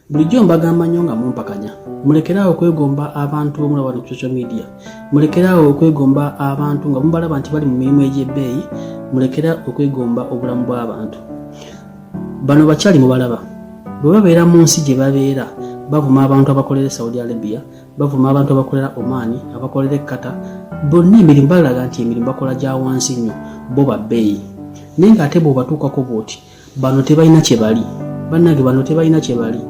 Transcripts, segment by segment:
bulijjo mbagamba nnyo nga mumpakanya mulekeraawo okwegomba abantu omulaba ku social media, mulekeraawo okwegomba abantu nga mubalaba nti bali mu mirimu egy'ebbeeyi, mulekera okwegomba obulamu bw'abantu. Bano bakyali mubalaba bwe babeera mu nsi gye babeera bavuma abantu abakolera Saudi Arabia, bavuma abantu abakolera Oman, abakolera Qatar, bonna emirimu balaga nti emirimu bakola gya wansi nnyo, bo babbeeyi. Naye ng'ate bw'obatuukako bw'oti bano tebalina kye bali, bannange bano tebalina kye bali.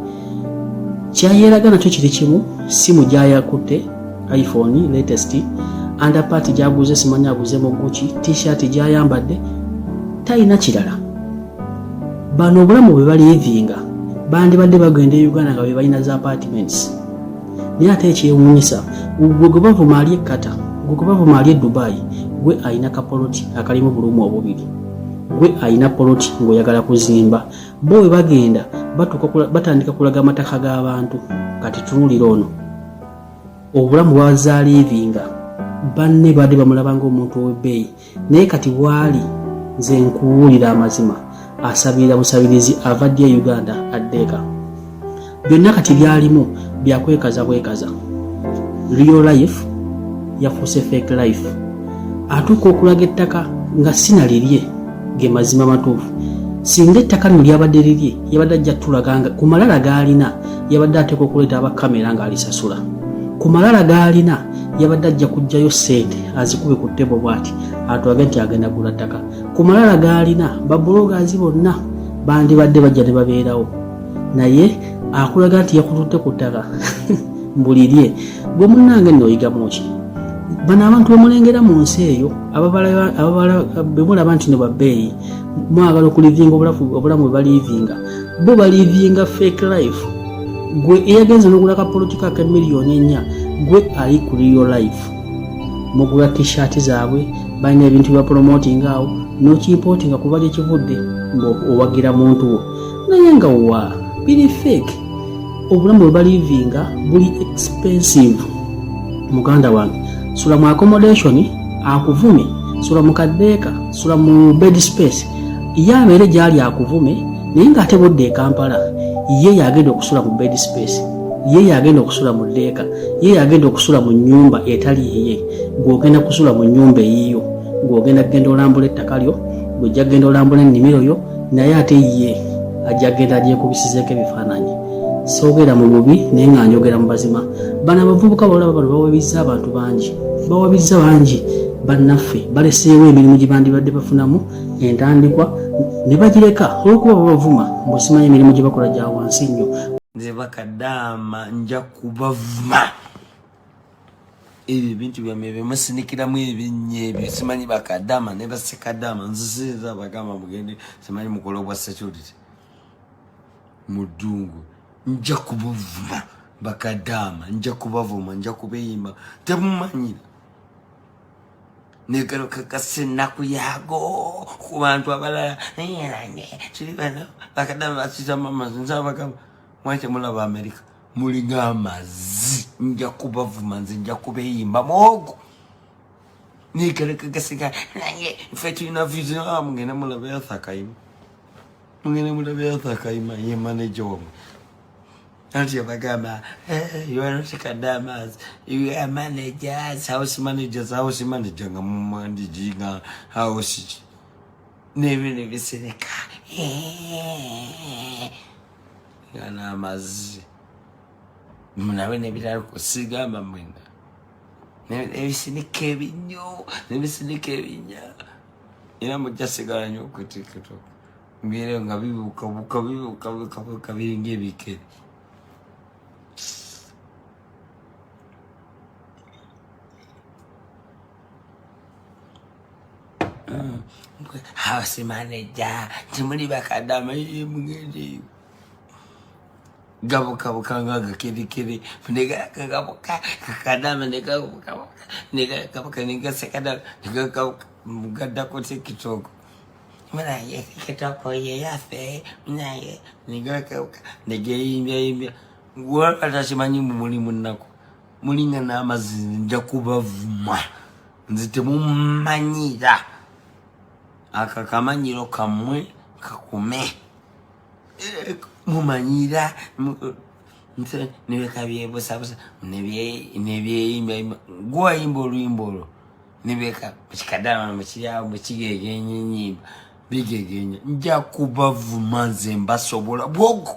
Kyayeraga nakyo kiri kimu, simu gy'ayakutte iPhone latest, underpart gy'aguze simanyi aguze mu Gucci, t-shirt gy'ayambadde, talina kirala. Bano obulamu bwe balivinga bandibadde bagenda e Uganda nga bwe balina za apartments. Naye ate ekyewuunyisa gwe gwe bavuma ali e Qatar, gwe gwe bavuma ali e Dubai, gwe alina kapoloti akalimu bulumu obubiri, gwe alina poloti ng'oyagala kuzimba. Bo bwe bagenda batandika kulaga amataka g'abantu. Kati tunuulira ono obulamu bwazaalivinga, banne badde bamulaba ng'omuntu ow'ebbeeyi, naye kati bwali nze nkuwulira amazima asabira busabirizi avadde e Uganda addeeka. Byonna kati byalimu byakwekaza bwekaza. Real life yafuuse fake life. Atuuka okulaga ettaka nga sinalirye ge mazima matuufu. Singa ettaka lino lyabadde lirye yabadde ajja tulaga nga ku malala g'alina yabadde ateeka okuleeta abakamera ng'alisasula. Ku malala g'alina yabadde ajja kuggyayo ssente azikube ku ttebo bw'ati atwage nti agenda gula ttaka. Ku malala g'alina babulogazi bonna bandibadde bajja ne babeerawo, naye akulaga nti yakututte ku ttaka mbulirye. Gwe munnange nno oyigamu ki? Bano abantu bemulengera mu nsi eyo ababala bemulaba nti ne babbeeyi mwagala okulivinga obulamu bwe balivinga, bo balivinga fake life. Gwe eyagenze n'ogula kapolotika ka miliyoni 4, gwe ali ku real life. Mugula t-shirt zaabwe, balina ebintu bya promoting awo n'okimportinga kuba gye kivudde owagira muntu wo, naye nga wa biri fake. Obulamu bwe balivinga buli expensive. Muganda wange, sula mu accommodation akuvume, sula mu kaddeeka, sula mu bed space, yabeere gyali akuvume, naye ng'ate bodde e Kampala ye yagenda okusula mu bed space, ye yagenda okusula mu ddeeka, ye yagenda okusula mu nnyumba etali yeye. Gw'ogenda kusula mu nnyumba eyiyo, gw'ogenda kugenda olambula ettaka lyo, gw'ojja kugenda olambula ennimiro yo, naye ate ye ajja kugenda agyekubisizeeko ebifaananyi. Soogera mu bubi naye nga njogera mu bazima. Bano abavubuka balaba bano bawabizza abantu bangi, bawabizza bangi. Bannaffe baleseewo emirimu gye bandibadde bafunamu entandikwa ne bagireka olw'okuba babavuma mbosimanyi emirimu gye bakola gya wansi nnyo. Nze bakadaama nja kubavuma. Ebyo ebintu byammwe bye musinikiramu ebinnya ebyo simanyi bakadaama ne basekadaama nzisinza bagamba mugende simanyi mukolo bwa security mu ddungu. Nja kubavuma bakadaama, nja kubavuma, nja kubeyimba temumanyira. Negalo kakase ennaku yaago ku bantu abalala kiri bano bakadaama basiza mama nza bagamba mwache mulaba Amerika mulinga amazzi. Nja kubavuma nze nja kubeyimba mwogo. Negalo kakase nange ffe tulina vision mugenda mulaba Yathakaima, mugenda mulaba Yathakaima ye manager wamwe. Nanti bagamba, you are not kadamas, you are managers, house managers nga mumandi jinga house. Nebe biseneka. Yana mazi. Munawe nebiralo kusigamba mwenda. Nebe biseneke binyo, nebe biseneke binya. Ina mujja sigala nyo ku TikTok. Mbere nga bibuka biringe bikere. House manager timuli bakadaama mugende gabuka bukanga gakirikiri nega gabuka kakadaama nega gabuka nega sekada nega mugada ko TikTok mara ye TikTok ye yafe naye nega gabuka nega yimbya gwa atasimanyi muli munnako mulinga n'amazinja kubavuma nzite mumanyira akakamanyiro kamwe kakume mumanyira nse nibeka byebusabusa nebyeyimba gwayimba oluyimba olwo nibeka mukikadama mukiryawo mukigegenya enyimba bigegenya nja kubavuma nze mbasobola bwogo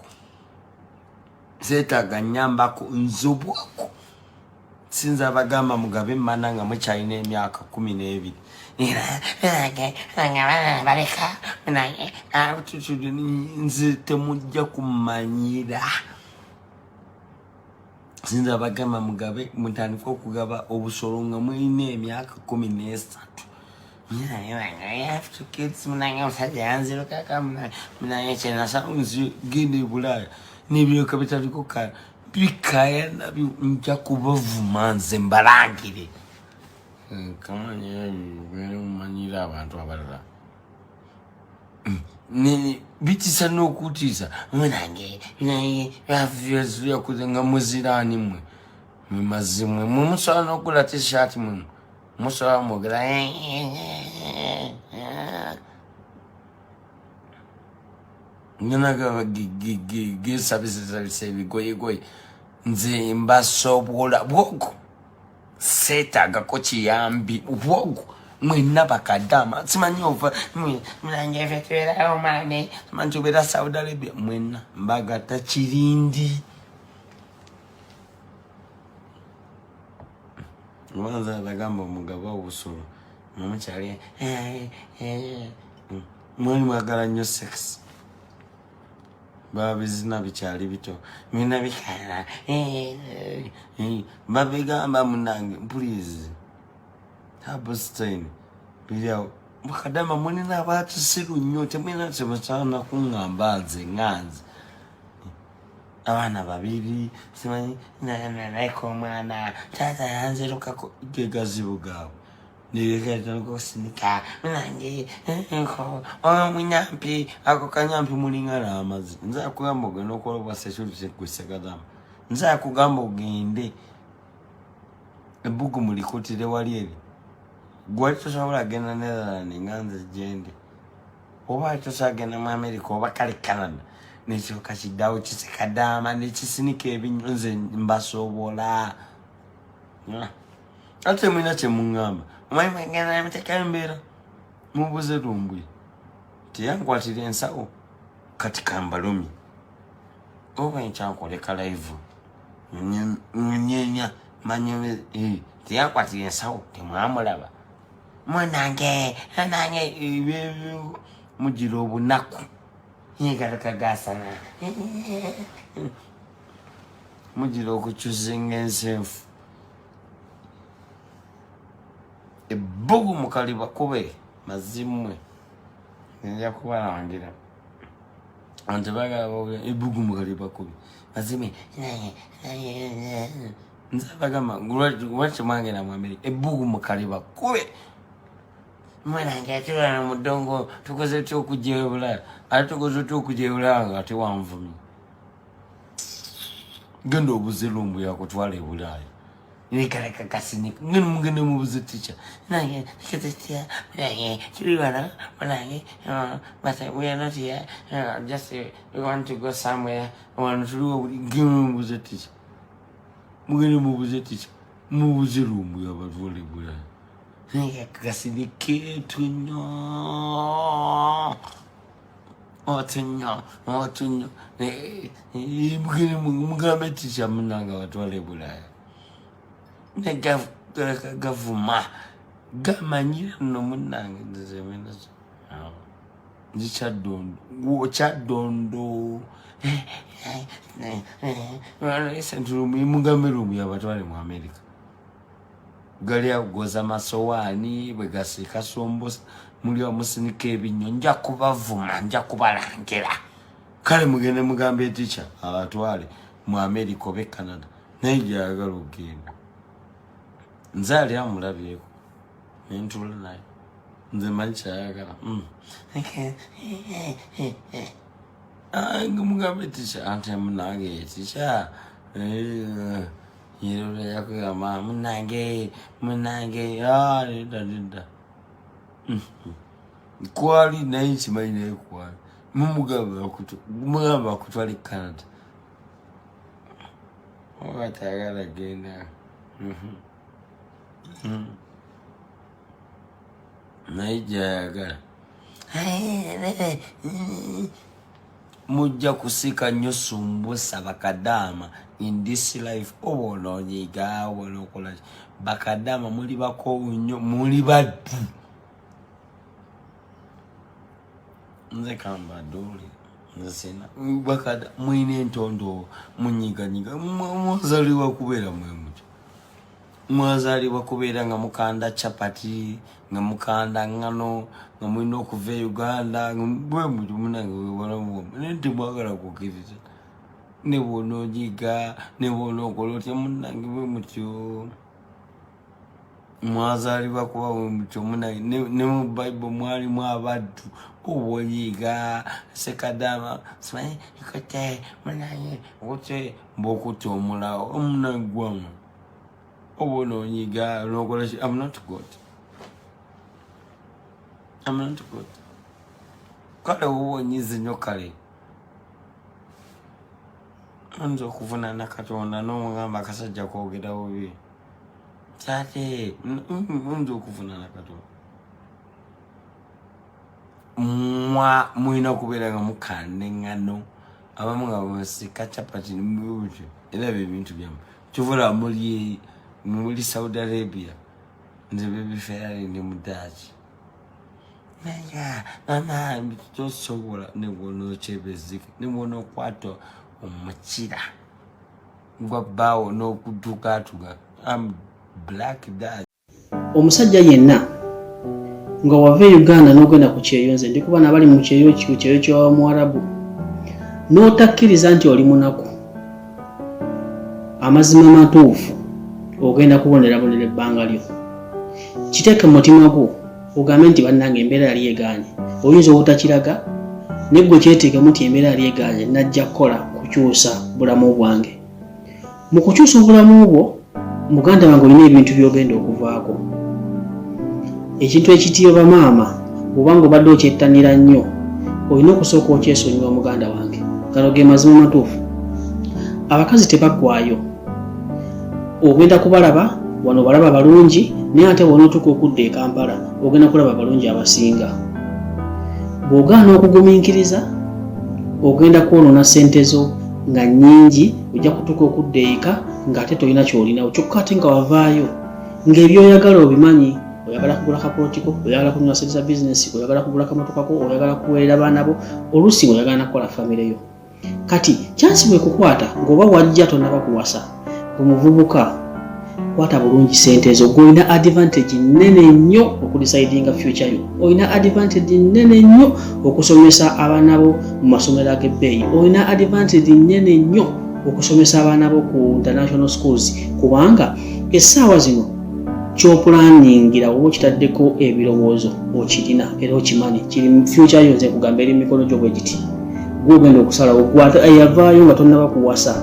seetaga nyambako nze bwogo sinza abagamba Mugabe mmana nga mukyalina emyaka 12 baleka nze temujja kumanyira sinza abagamba Mugabe mutandika okugaba obusolo nga mulina emyaka 13 I have to kids mnanga musajja yanziro kaka mnanga chena sounds gindi bulaya nibyo bitaliko ka bikaya nabyo nja kubavuma nze mbalangire kamanye manyira abantu abalala ni bitisa nokutiza mnange yavuyezu yakuzenga muzirani mwe mazimwe mumusana nokula t-shirt mwe musaba mugera nanaga gisabise bigoye nze mbasobola bwogo seetaga ko kiyambi bwogo mwena bakadama simanyi ova mnange fetera omane simanyi obera Saudi Arabia mwena mbagata kirindi mwanza bagamba Mugabe obusolo mumukyali mwani mwagala nnyo sex babizina bikyali bito mina bikala babigamba munange please Habstein bilyawo mukadama munina abatusiru nnyo temwina temusana kungamba nze nganze abana babiri simanyi naiko omwana tata yanzirukako gegazibu gawe nibeketako sinika munange omunyampi ako kanyampi mulingana amazi nza kugamba ogenda okola obwaseshulu sekwisekadama nza kugamba ogende ebbugu mulikutire wali eri gwali tosobola agenda Netherland nga nze gyendi oba tosagenda mu America oba kale Canada nekiroka kiddawo kisekadama nekisinika ebinyo nze mbasobola ate mwina kyemungamba omanyi mwegenda emiteeka embeera mubuze lumbwe teyankwatira ensawo kati kambalumi oba enkyankoleka live nyenya manyi teyankwatira ensawo temwamulaba mwanange mugira obunaku yigalakagasana mugira okukyusinga ensenfu ebbugu mukaliba kube mazimwe nja kubalangira anti bagaba ebbugu mukaliba kube mazimwe nza bagamba lwaki mwagenda mu America ebbugu mukaliba kube mwanange atulana mu ddongo tukoze tutya okujja e Bulaya ate tukoze tutya okujja e Bulaya nga ate wanvumi genda obuze lumbu yakutwala e Bulaya nikaleka kasinika ngene mugende mubuze teacher nange teacher chilibana mwanange but we are not here just we want to go somewhere want to do ngene mubuze teacher mugende mubuze teacher mubuze lumbu yabatwala e Bulaya kasinika tunyo otunyo mugende mugambe teacher munanga batwala e Bulaya gavuma gamanyira no munange nzezemenazo ndichadondo chadondo listen mugamero mu yabatwale mu America gali agoza masowani bwegasika sombosa muli amusinika ebinyo nja kubavuma nja kubalangira kale mugende mugambe teacher abatwale mu America obe Canada naija agalo genda nzali amulabyeko nentula naye nze manyi kyayagala mugambe teacher ante munange teacher yero yakugamba munange dada kwali naye kimanyi naye kwali mugamba akutwala e Canada watayagala genda naye gyayagala mujja kusika nnyo sumbusa bakadama in this life. Oba ononyiga oba okola bakadama muli bakowu nnyo, muli baddu. Nze kamba doli nzina bakada mwine entondo munyiganyiga mwazaliwa kubeera mwemuti, mwazaliwa kubeera nga mukanda chapati nga mukanda ngano nga mwine okuva Uganda bwemuti munange webalamu nenti mwagala kukiriza ne bwononyiga ne bwonokola otya munange bwemutyo mwazaliwa kuba bwemutyo munange ne mu Bible mwalimu abaddu obonyiga sekadama simanyi ikote munange okutte mbokutte omulawo omunange gwamu obononyiga nokola ki. I'm not good. Kale ubonyize nnyo kale nzo okuvunana Katonda n'omugamba akasajja kwogera bubi tate nzo okuvunana Katonda mwina kubeera nga mukanda engano abamu nga mwesika chapati nimubutyo era ebintu byamu kivula muri Saudi Arabia nze bebiferari ne mudachi naya mama tosobola ne bono chebezika ne bono kwato omukira ngwa bawo n'okuduka atuga am black dad. Omusajja yenna nga wava Uganda n'ogenda ku kyeyonze ndi kuba nabali mu kyeyo kyo Mwarabu n'otakkiriza nti oli munaku amazima matuufu ogenda kubonera ebbanga lyo kiteeke mu mutima gwo ogambe nti bannange embeera yali egaanye oyinza obutakiraga neggwe kyeteekemu nti embeera yali egaanye najja kukola kukyusa bulamu bwange. Mu kukyusa obulamu bwo muganda wange olina ebintu by'ogenda okuvaako. Ekintu ekitiyo bamaama obanga obadde okyettanira nnyo olina okusooka okyesonyiwa muganda wange. Gano ge mazima matuufu. Abakazi tebaggwaayo. Ogenda kubalaba wano balaba balungi naye ate wonootuka okudda e Kampala ogenda kulaba balungi abasinga. Bw'ogaana okugumiikiriza ogenda kwonoona ssente zo nga nnyingi ojja kutuuka okudda eka ng'ate tolina ky'olinawo kyokka ate nga wavaayo ng'ebyoyagala obimanyi. Oyagala kugula kapolotiko, oyagala kunywa sente za bizinesi, oyagala kugula kamotoka ko, oyagala kuweerera baana bo, oluusi oyagala nakukola famire yo. Kati kyansi bwe kukwata ng'oba wajja tonnaba kuwasa omuvubuka kwata bulungi ssente ezo. Olina advantage nnene nnyo okudecidinga future yo. Olina advantage nnene nnyo okusomesa abaana bo mu masomero ag'ebbeeyi. Olina advantage nnene nnyo okusomesa abaana bo ku international schools kubanga essaawa zino kyopulaningira oba okitaddeko ebirowoozo okirina era okimanyi kiri mu future yo. Nze kugamba eri mikono gyo bwe giti gw'ogenda okusalawo yavaayo nga tonnaba kuwasa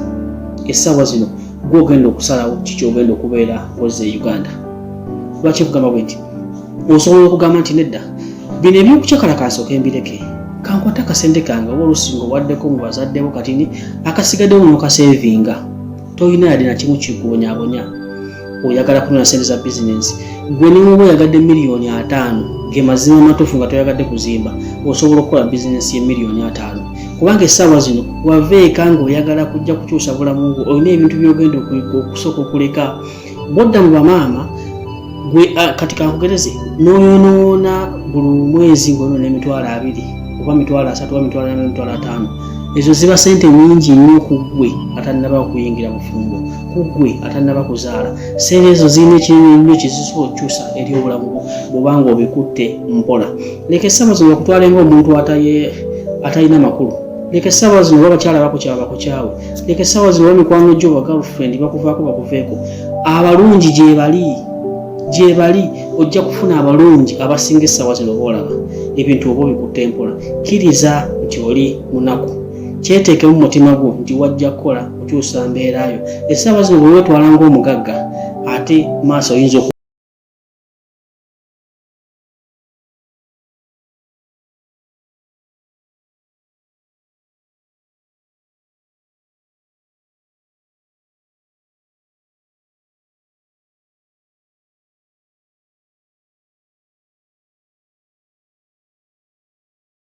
essaawa zino gw'ogenda okusalawo kiki ogenda okubeera wozze Uganda. Lwaki kugamba bwe nti osobola okugamba nti nedda bino ebyokukyakala kansooka embireke kankwata akasente kange oba olusinga owaddeko mu bazaddebo katini akasigaddewo n'okaseevinga tolina yadde na kimu kikubonyaabonya. Oyagala kunona sente za bizinesi gwe ne muba oyagadde $5,000,000 ge mazima matuufu nga toyagadde kuzimba osobola okukola bizinesi ye $5,000,000 kubanga essaawa zino wava eka nga oyagala kujja kukyusa bulamu bwo olina ebintu by'ogenda okusooka okuleka. Bodda mu bamaama gwe kati kankugereze n'oyonoona buli mwezi ng'onoona $20,000 oba $3,000 oba $5,000. Ezo ziba sente nnyingi nnyo ku ggwe atannaba okuyingira bufumbo, ku ggwe atannaba kuzaala. Sente ezo zirina ekinene nnyo kizisobola okukyusa eri obulamu bwo bw'obanga obikutte mpola. Leka essaawa zino bakutwale ng'omuntu atalina makulu. Leka essaawa zino oba bakyala bakukyawa bakukyawe. Leka essaawa zino oba mikwano gyo ba girlfriend bakuvaako bakuveeko. Abalungi gye bali ojja kufuna abalungi abasinga essaawa zino boolaba ebintu oba obikutte mpola. Kkiriza nti oli munaku. Kyeteekemu mu mutima gwo nti wajja kukola kukyusa mbeera yo. Essaawa zino bwe weetwala ng'omugagga ate maaso oyinza